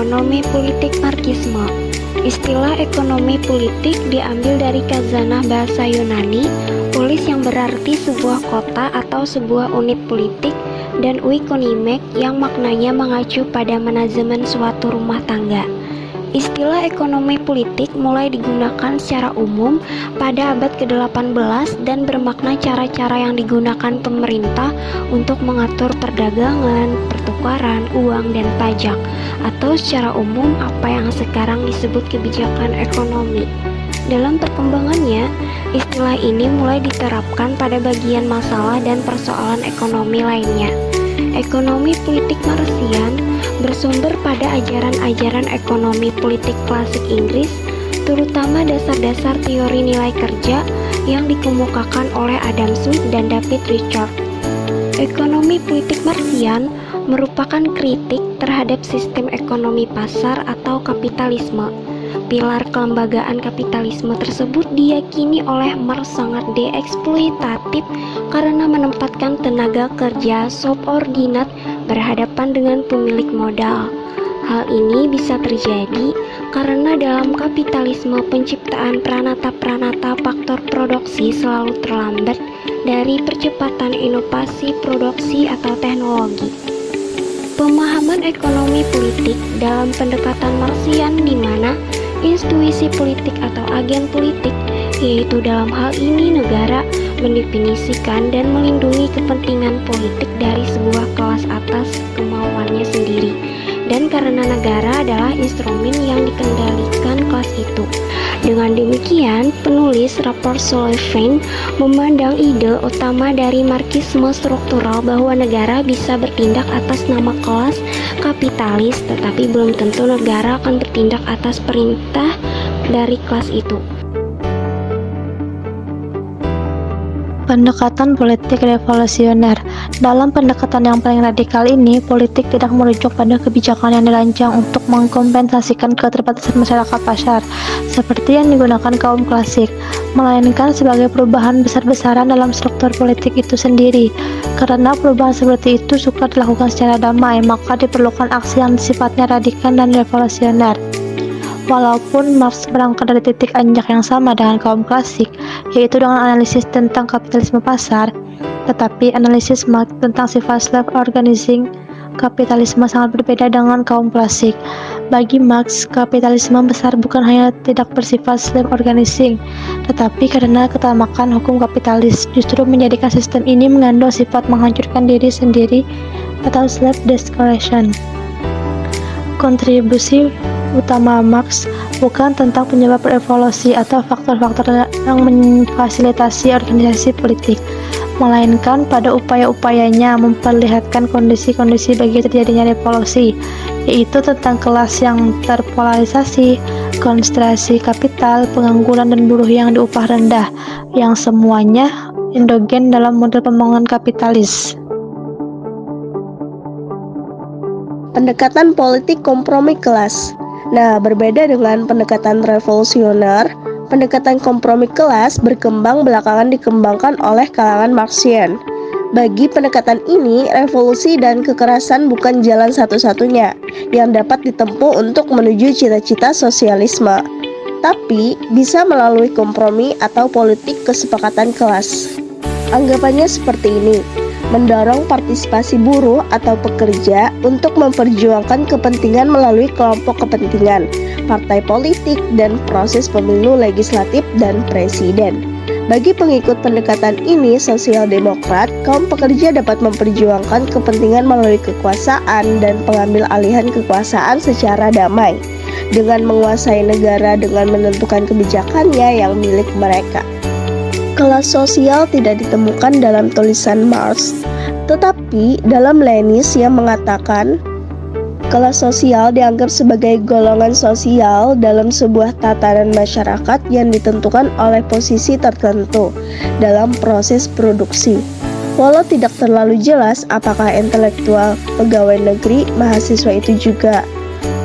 ekonomi politik Marxisme. Istilah ekonomi politik diambil dari kazanah bahasa Yunani, polis yang berarti sebuah kota atau sebuah unit politik, dan oikonomik yang maknanya mengacu pada manajemen suatu rumah tangga. Istilah ekonomi politik mulai digunakan secara umum pada abad ke-18 dan bermakna cara-cara yang digunakan pemerintah untuk mengatur perdagangan, pertukaran, uang, dan pajak, atau secara umum apa yang sekarang disebut kebijakan ekonomi. Dalam perkembangannya, istilah ini mulai diterapkan pada bagian masalah dan persoalan ekonomi lainnya. Ekonomi politik Marxian bersumber pada ajaran-ajaran ekonomi politik klasik Inggris, terutama dasar-dasar teori nilai kerja yang dikemukakan oleh Adam Smith dan David Ricardo. Ekonomi politik Marxian merupakan kritik terhadap sistem ekonomi pasar atau kapitalisme. Pilar kelembagaan kapitalisme tersebut diyakini oleh Marx sangat deeksploitatif karena menempatkan tenaga kerja subordinat berhadapan dengan pemilik modal. Hal ini bisa terjadi karena dalam kapitalisme penciptaan pranata-pranata faktor produksi selalu terlambat dari percepatan inovasi produksi atau teknologi. Pemahaman ekonomi politik dalam pendekatan Marxian di mana institusi politik atau agen politik, yaitu dalam hal ini negara, mendefinisikan dan melindungi kepentingan politik dari sebuah kelas atas kemauannya sendiri, dan karena negara adalah instrumen yang dikendalikan kelas itu. Dengan demikian, penulis Raport Sullivan memandang ide utama dari Marxisme struktural bahwa negara bisa bertindak atas nama kelas kapitalis, tetapi belum tentu negara akan bertindak atas perintah dari kelas itu. Pendekatan politik revolusioner. Dalam pendekatan yang paling radikal ini, politik tidak merujuk pada kebijakan yang dirancang untuk mengkompensasikan keterbatasan masyarakat pasar, seperti yang digunakan kaum klasik, melainkan sebagai perubahan besar-besaran dalam struktur politik itu sendiri. Karena perubahan seperti itu suka dilakukan secara damai, maka diperlukan aksi yang sifatnya radikal dan revolusioner. Walaupun Marx berangkat dari titik anjak yang sama dengan kaum klasik, yaitu dengan analisis tentang kapitalisme pasar, tetapi analisis Marx tentang sifat slave organizing kapitalisme sangat berbeda dengan kaum klasik. Bagi Marx, kapitalisme besar bukan hanya tidak bersifat slave organizing, tetapi karena ketamakan hukum kapitalis, justru menjadikan sistem ini mengandung sifat menghancurkan diri sendiri atau slave desperation. Kontribusi utama Marx bukan tentang penyebab revolusi atau faktor-faktor yang memfasilitasi organisasi politik, melainkan pada upaya-upayanya memperlihatkan kondisi-kondisi bagi terjadinya revolusi, yaitu tentang kelas yang terpolarisasi, konsentrasi kapital, pengangguran dan buruh yang diupah rendah, yang semuanya endogen dalam model pembangunan kapitalis. Pendekatan politik kompromi kelas. Nah, berbeda dengan pendekatan revolusioner, pendekatan kompromi kelas berkembang belakangan dikembangkan oleh kalangan Marxian. Bagi pendekatan ini, revolusi dan kekerasan bukan jalan satu-satunya yang dapat ditempuh untuk menuju cita-cita sosialisme, tapi bisa melalui kompromi atau politik kesepakatan kelas. Anggapannya seperti ini: mendorong partisipasi buruh atau pekerja untuk memperjuangkan kepentingan melalui kelompok kepentingan, partai politik, dan proses pemilu legislatif dan presiden. Bagi pengikut pendekatan ini, sosial demokrat, kaum pekerja dapat memperjuangkan kepentingan melalui kekuasaan dan pengambil alihan kekuasaan secara damai, dengan menguasai negara dengan menentukan kebijakannya yang milik mereka. Kelas sosial tidak ditemukan dalam tulisan Marx, tetapi dalam Lenis yang mengatakan kelas sosial dianggap sebagai golongan sosial dalam sebuah tatanan masyarakat yang ditentukan oleh posisi tertentu dalam proses produksi. Walau tidak terlalu jelas apakah intelektual, pegawai negeri, mahasiswa itu juga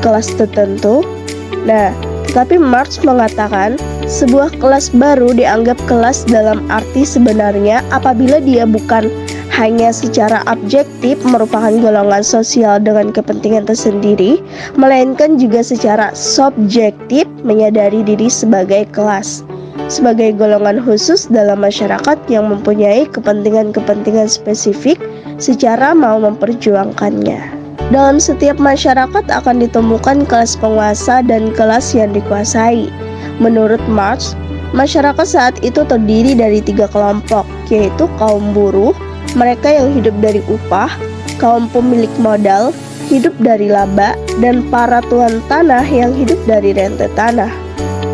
kelas tertentu. Nah, tetapi Marx mengatakan sebuah kelas baru dianggap kelas dalam arti sebenarnya apabila dia bukan hanya secara objektif merupakan golongan sosial dengan kepentingan tersendiri, melainkan juga secara subjektif menyadari diri sebagai kelas, sebagai golongan khusus dalam masyarakat yang mempunyai kepentingan-kepentingan spesifik secara mau memperjuangkannya. Dalam setiap masyarakat akan ditemukan kelas penguasa dan kelas yang dikuasai. Menurut Marx, masyarakat saat itu terdiri dari 3 kelompok, yaitu kaum buruh, mereka yang hidup dari upah, kaum pemilik modal, hidup dari laba, dan para tuan tanah yang hidup dari rente tanah.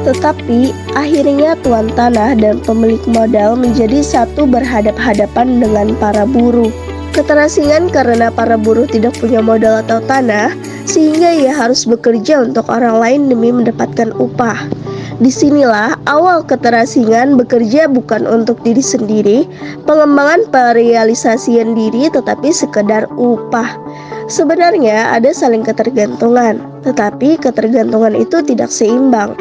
Tetapi, akhirnya tuan tanah dan pemilik modal menjadi satu berhadap-hadapan dengan para buruh. Keterasingan karena para buruh tidak punya modal atau tanah, sehingga ia harus bekerja untuk orang lain demi mendapatkan upah. Disinilah awal keterasingan bekerja bukan untuk diri sendiri, pengembangan perealisasian diri tetapi sekedar upah. Sebenarnya ada saling ketergantungan, tetapi ketergantungan itu tidak seimbang.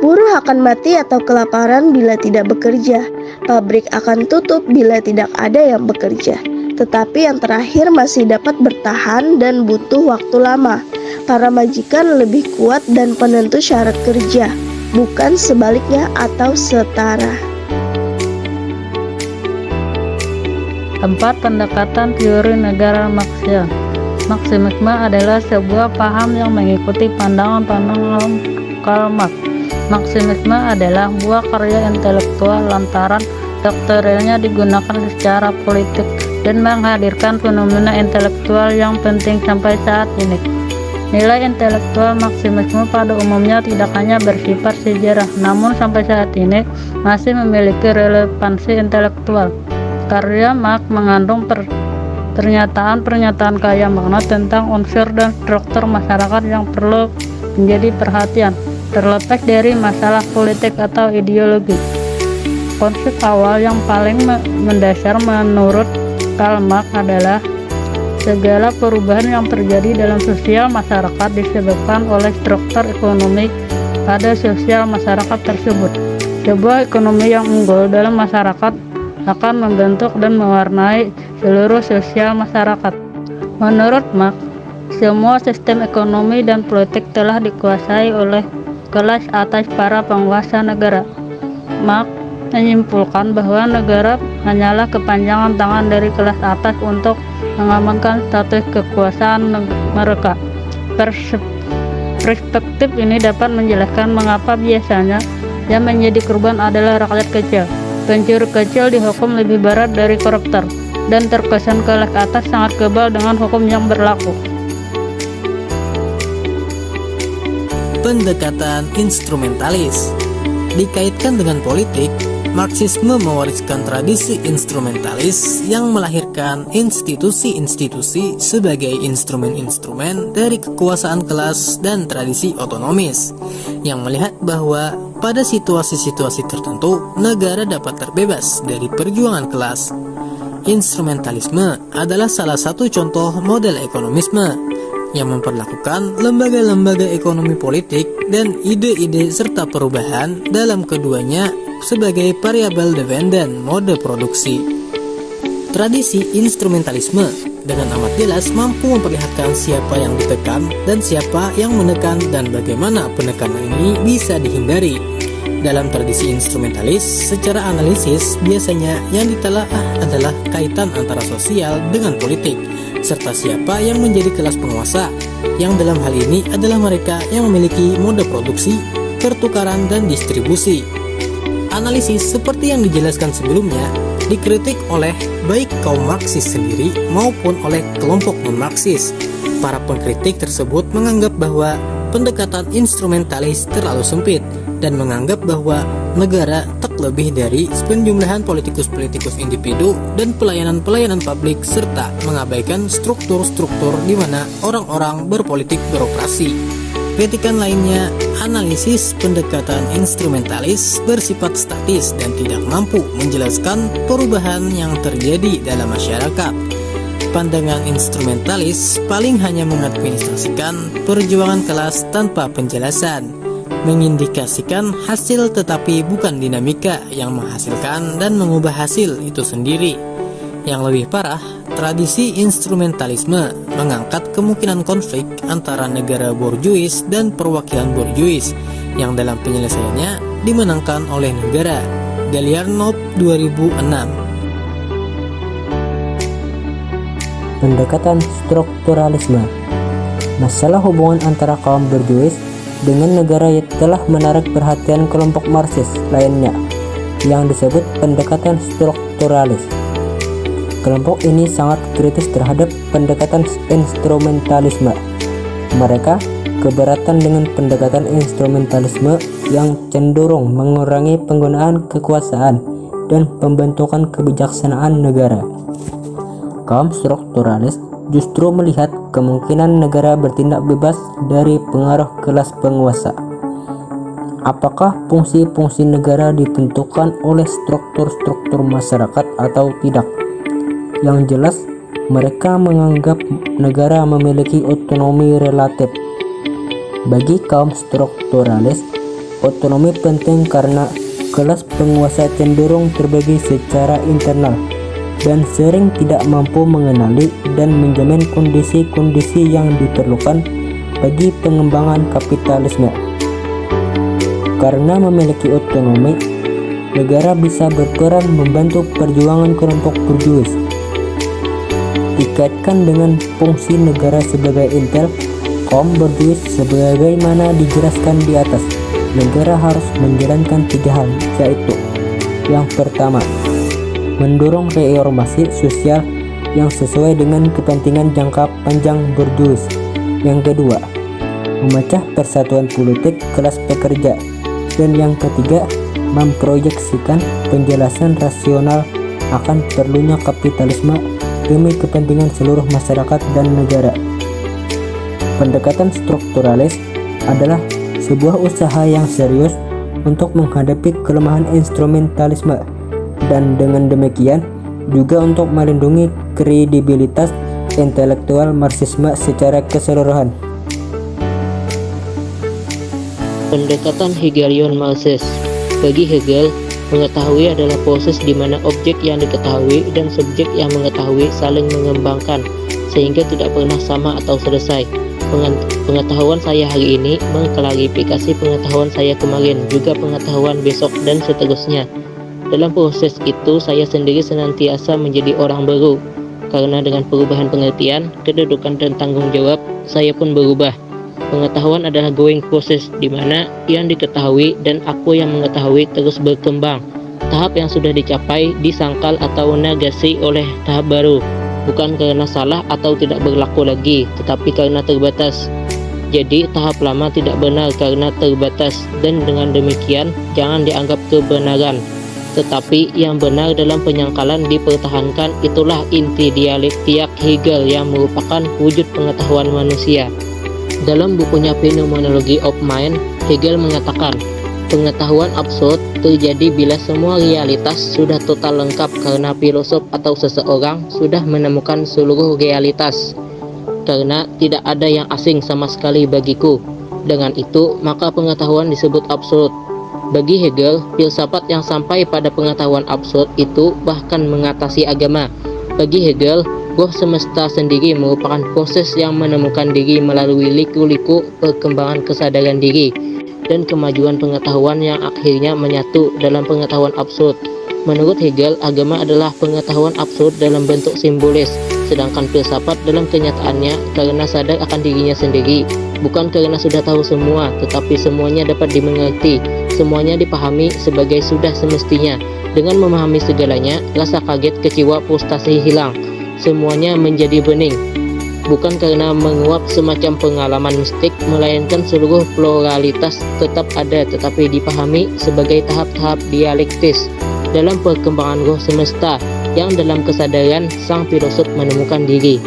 Buruh akan mati atau kelaparan bila tidak bekerja. Pabrik akan tutup bila tidak ada yang bekerja. Tetapi yang terakhir masih dapat bertahan dan butuh waktu lama. Para majikan lebih kuat dan penentu syarat kerja, bukan sebaliknya atau setara. 4. Pendekatan teori negara Marxian. Marxisme adalah sebuah paham yang mengikuti pandangan-pandangan Karl Marx. Marxisme adalah buah karya intelektual lantaran doktrinnya digunakan secara politik dan menghadirkan fenomena intelektual yang penting sampai saat ini. Nilai intelektual Marxisme pada umumnya tidak hanya bersifat sejarah, namun sampai saat ini masih memiliki relevansi intelektual. Karya Marx mengandung pernyataan-pernyataan kaya makna tentang unsur dan struktur masyarakat yang perlu menjadi perhatian, terlepas dari masalah politik atau ideologi. Konsep awal yang paling mendasar menurut Karl Marx adalah segala perubahan yang terjadi dalam sosial masyarakat disebabkan oleh struktur ekonomi pada sosial masyarakat tersebut. Sebuah ekonomi yang unggul dalam masyarakat akan membentuk dan mewarnai seluruh sosial masyarakat. Menurut Marx, semua sistem ekonomi dan politik telah dikuasai oleh kelas atas para penguasa negara. Marx menyimpulkan bahwa negara hanyalah kepanjangan tangan dari kelas atas untuk mengamankan status kekuasaan mereka. Perspektif ini dapat menjelaskan mengapa biasanya yang menjadi korban adalah rakyat kecil. Pencuri kecil dihukum lebih berat dari koruptor, dan terkesan kelas atas sangat kebal dengan hukum yang berlaku. Pendekatan instrumentalis dikaitkan dengan politik. Marxisme mewariskan tradisi instrumentalis yang melahirkan institusi-institusi sebagai instrumen-instrumen dari kekuasaan kelas dan tradisi otonomis yang melihat bahwa pada situasi-situasi tertentu negara dapat terbebas dari perjuangan kelas. Instrumentalisme adalah salah satu contoh model ekonomisme yang memperlakukan lembaga-lembaga ekonomi politik dan ide-ide serta perubahan dalam keduanya sebagai variabel dependen mode produksi. Tradisi instrumentalisme dengan amat jelas mampu memperlihatkan siapa yang ditekan dan siapa yang menekan dan bagaimana penekanan ini bisa dihindari. Dalam tradisi instrumentalis, secara analisis biasanya yang ditelaah adalah kaitan antara sosial dengan politik, serta siapa yang menjadi kelas penguasa, yang dalam hal ini adalah mereka yang memiliki mode produksi, pertukaran, dan distribusi. Analisis seperti yang dijelaskan sebelumnya dikritik oleh baik kaum Marxis sendiri maupun oleh kelompok non-Marxis. Para pengkritik tersebut menganggap bahwa pendekatan instrumentalis terlalu sempit dan menganggap bahwa negara tak lebih dari penjumlahan politikus-politikus individu dan pelayanan-pelayanan publik serta mengabaikan struktur-struktur di mana orang-orang berpolitik beroperasi. Kritikan lainnya, analisis pendekatan instrumentalis bersifat statis dan tidak mampu menjelaskan perubahan yang terjadi dalam masyarakat. Pandangan instrumentalis paling hanya mengadministrasikan perjuangan kelas tanpa penjelasan, mengindikasikan hasil tetapi bukan dinamika yang menghasilkan dan mengubah hasil itu sendiri. Yang lebih parah, tradisi instrumentalisme mengangkat kemungkinan konflik antara negara borjuis dan perwakilan borjuis yang dalam penyelesaiannya dimenangkan oleh negara. Galiarnov 2006. Pendekatan strukturalisme. Masalah hubungan antara kaum borjuis dengan negara yang telah menarik perhatian kelompok Marxis lainnya yang disebut pendekatan strukturalis. Kelompok ini sangat kritis terhadap pendekatan instrumentalisme. Mereka keberatan dengan pendekatan instrumentalisme yang cenderung mengurangi penggunaan kekuasaan dan pembentukan kebijaksanaan negara. Kaum strukturalis justru melihat kemungkinan negara bertindak bebas dari pengaruh kelas penguasa. Apakah fungsi-fungsi negara ditentukan oleh struktur-struktur masyarakat atau tidak? Yang jelas, mereka menganggap negara memiliki otonomi relatif. Bagi kaum strukturalis, otonomi penting karena kelas penguasa cenderung terbagi secara internal dan sering tidak mampu mengenali dan menjamin kondisi-kondisi yang diperlukan bagi pengembangan kapitalisme. Karena memiliki otonomi, negara bisa berperan membantu perjuangan kelompok borjuis. Dikaitkan dengan fungsi negara sebagai intel, kaum borjuis sebagaimana dijelaskan di atas, negara harus menjalankan 3 hal, yaitu: yang pertama, mendorong reformasi sosial yang sesuai dengan kepentingan jangka panjang borjuis. Yang kedua, memecah persatuan politik kelas pekerja. Dan yang ketiga, memproyeksikan penjelasan rasional akan perlunya kapitalisme demi kepentingan seluruh masyarakat dan negara. Pendekatan strukturalis adalah sebuah usaha yang serius untuk menghadapi kelemahan instrumentalisme dan dengan demikian juga untuk melindungi kredibilitas intelektual Marxisme secara keseluruhan. Pendekatan Hegelian Marxis. Bagi Hegel, mengetahui adalah proses di mana objek yang diketahui dan subjek yang mengetahui saling mengembangkan sehingga tidak pernah sama atau selesai. Pengetahuan saya hari ini mengklarifikasi pengetahuan saya kemarin, juga pengetahuan besok dan seterusnya. Dalam proses itu saya sendiri senantiasa menjadi orang baru, karena dengan perubahan pengertian, kedudukan dan tanggung jawab, saya pun berubah. Pengetahuan adalah going process di mana yang diketahui dan aku yang mengetahui terus berkembang. Tahap yang sudah dicapai disangkal atau negasi oleh tahap baru, bukan karena salah atau tidak berlaku lagi, tetapi karena terbatas. Jadi tahap lama tidak benar karena terbatas, dan dengan demikian jangan dianggap kebenaran. Tetapi yang benar dalam penyangkalan dipertahankan, itulah inti dialektik Hegel yang merupakan wujud pengetahuan manusia. Dalam bukunya Phenomenology of Mind, Hegel mengatakan, pengetahuan absurd terjadi bila semua realitas sudah total lengkap karena filosof atau seseorang sudah menemukan seluruh realitas. Karena tidak ada yang asing sama sekali bagiku. Dengan itu, maka pengetahuan disebut absurd. Bagi Hegel, filsafat yang sampai pada pengetahuan absurd itu bahkan mengatasi agama. Bagi Hegel, roh semesta sendiri merupakan proses yang menemukan diri melalui liku-liku perkembangan kesadaran diri dan kemajuan pengetahuan yang akhirnya menyatu dalam pengetahuan absurd. Menurut Hegel, agama adalah pengetahuan absurd dalam bentuk simbolis, sedangkan filsafat dalam kenyataannya karena sadar akan dirinya sendiri, bukan karena sudah tahu semua, tetapi semuanya dapat dimengerti, semuanya dipahami sebagai sudah semestinya. Dengan memahami segalanya, rasa kaget, kecewa, frustasi hilang. Semuanya menjadi bening, bukan karena menguap semacam pengalaman mistik, melainkan seluruh pluralitas tetap ada tetapi dipahami sebagai tahap-tahap dialektis dalam perkembangan roh semesta yang dalam kesadaran sang filosof menemukan diri.